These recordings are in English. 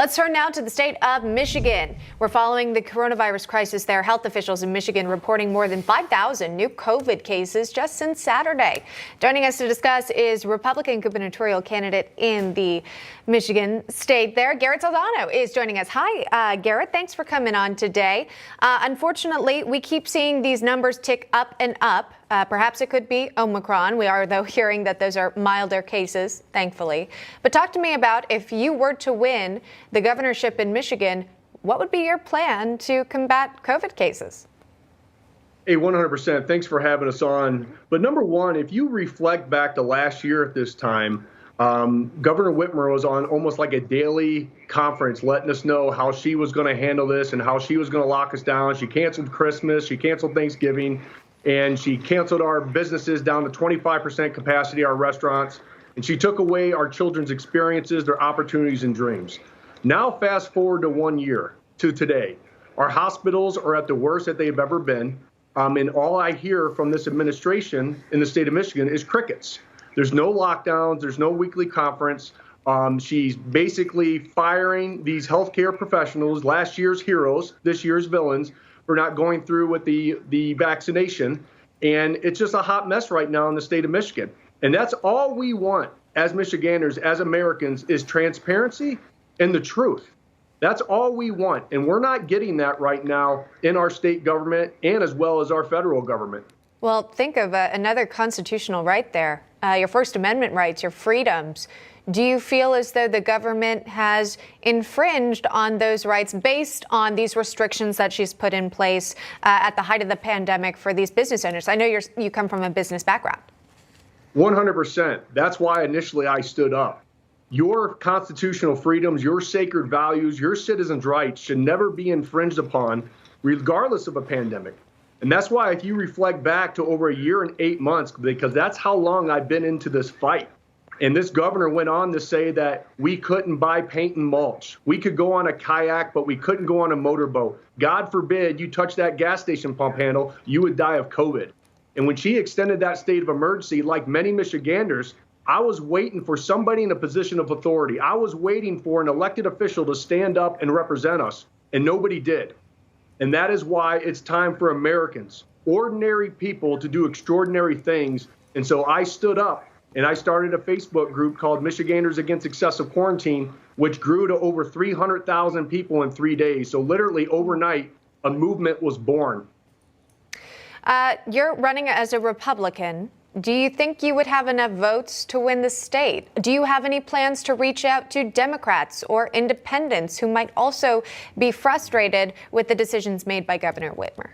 Let's turn now to the state of Michigan. We're following the coronavirus crisis there. Health officials in Michigan reporting more than 5,000 new COVID cases just since Saturday. Joining us to discuss is Republican gubernatorial candidate in the Michigan state there, Garrett Soldano is joining us. Hi, Garrett. Thanks for coming on today. Unfortunately, we keep seeing these numbers tick up and up. Perhaps it could be Omicron. We are, though, hearing that those are milder cases, thankfully. But talk to me about if you were to win the governorship in Michigan, what would be your plan to combat COVID cases? Hey, 100%. Thanks for having us on. But number one, if you reflect back to last year at this time, Governor Whitmer was on almost like a daily conference letting us know how she was going to handle this and how she was going to lock us down. She canceled Christmas. She canceled Thanksgiving. And she canceled our businesses down to 25% capacity, our restaurants. And she took away our children's experiences, their opportunities and dreams. Now, fast forward to 1 year to today. Our hospitals are at the worst that they've ever been. And all I hear from this administration in the state of Michigan is crickets. There's no lockdowns. There's no weekly conference. She's basically firing these healthcare professionals, last year's heroes, this year's villains, for not going through with the vaccination. And it's just a hot mess right now in the state of Michigan. And that's all we want as Michiganders, as Americans, is transparency and the truth. That's all we want. And we're not getting that right now in our state government and as well as our federal government. Well, think of another constitutional right there, your First Amendment rights, your freedoms. Do you feel as though the government has infringed on those rights based on these restrictions that she's put in place at the height of the pandemic for these business owners? I know you come from a business background. 100%. That's why initially I stood up. Your constitutional freedoms, your sacred values, your citizens' rights should never be infringed upon, regardless of a pandemic. And that's why if you reflect back to over a year and 8 months, because that's how long I've been into this fight. And this governor went on to say that we couldn't buy paint and mulch. We could go on a kayak, but we couldn't go on a motorboat. God forbid you touch that gas station pump handle, you would die of COVID. And when she extended that state of emergency, like many Michiganders, I was waiting for somebody in a position of authority. I was waiting for an elected official to stand up and represent us, and nobody did. And that is why it's time for Americans, ordinary people, to do extraordinary things. And so I stood up and I started a Facebook group called Michiganders Against Excessive Quarantine, which grew to over 300,000 people in 3 days. So literally overnight, a movement was born. You're running as a Republican. Do you think you would have enough votes to win the state? Do you have any plans to reach out to Democrats or independents who might also be frustrated with the decisions made by Governor Whitmer?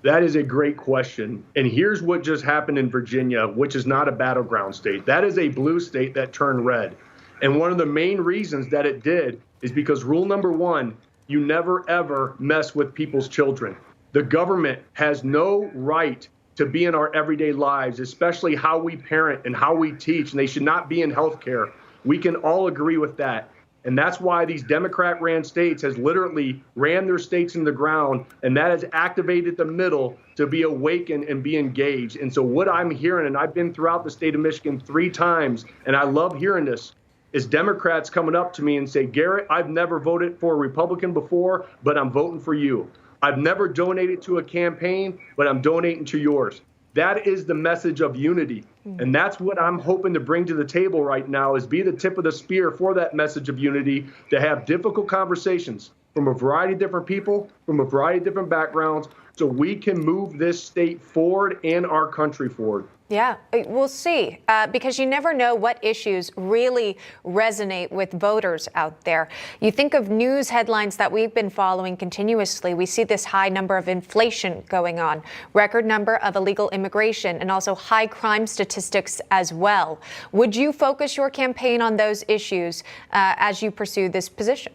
That is a great question. And here's what just happened in Virginia, which is not a battleground state. That is a blue state that turned red. And one of the main reasons that it did is because rule number one, you never, ever mess with people's children. The government has no right to be in our everyday lives, especially how we parent and how we teach, and they should not be in healthcare. We can all agree with that. And that's why these Democrat-ran states has literally ran their states in the ground, and that has activated the middle to be awakened and be engaged. And so what I'm hearing, and I've been throughout the state of Michigan 3 times, and I love hearing this, is Democrats coming up to me and say, Garrett, I've never voted for a Republican before, but I'm voting for you. I've never donated to a campaign, but I'm donating to yours. That is the message of unity. And that's what I'm hoping to bring to the table right now, is be the tip of the spear for that message of unity, to have difficult conversations from a variety of different people, from a variety of different backgrounds, so we can move this state forward and our country forward. Yeah, we'll see, because you never know what issues really resonate with voters out there. You think of news headlines that we've been following continuously. We see this high number of inflation going on, record number of illegal immigration, and also high crime statistics as well. Would you focus your campaign on those issues as you pursue this position?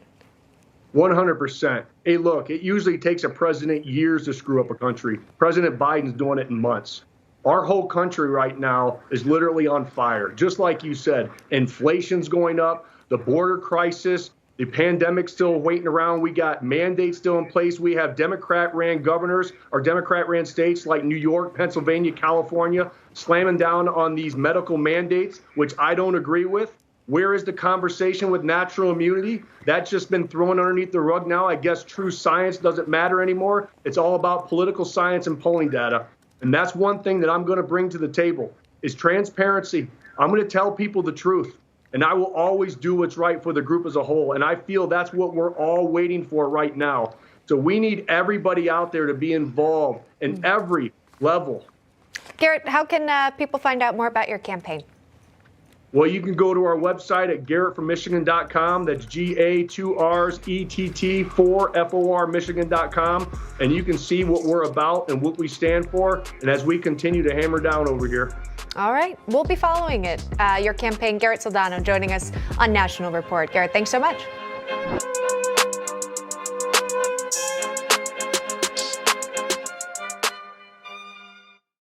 100%. Hey, look, it usually takes a president years to screw up a country. President Biden's doing it in months. Our whole country right now is literally on fire. Just like you said, inflation's going up, the border crisis, the pandemic's still waiting around. We got mandates still in place. We have Democrat-ran governors or Democrat-ran states like New York, Pennsylvania, California, slamming down on these medical mandates, which I don't agree with. Where is the conversation with natural immunity? That's just been thrown underneath the rug now. I guess true science doesn't matter anymore. It's all about political science and polling data. And that's one thing that I'm going to bring to the table is transparency. I'm going to tell people the truth. And I will always do what's right for the group as a whole. And I feel that's what we're all waiting for right now. So we need everybody out there to be involved in every level. Garrett, how can people find out more about your campaign? Well, you can go to our website at garrettformichigan.com. That's GA2RSETT4FOR Michigan.com. And you can see what we're about and what we stand for. And as we continue to hammer down over here. All right. We'll be following it. Your campaign, Garrett Soldano, joining us on National Report. Garrett, thanks so much.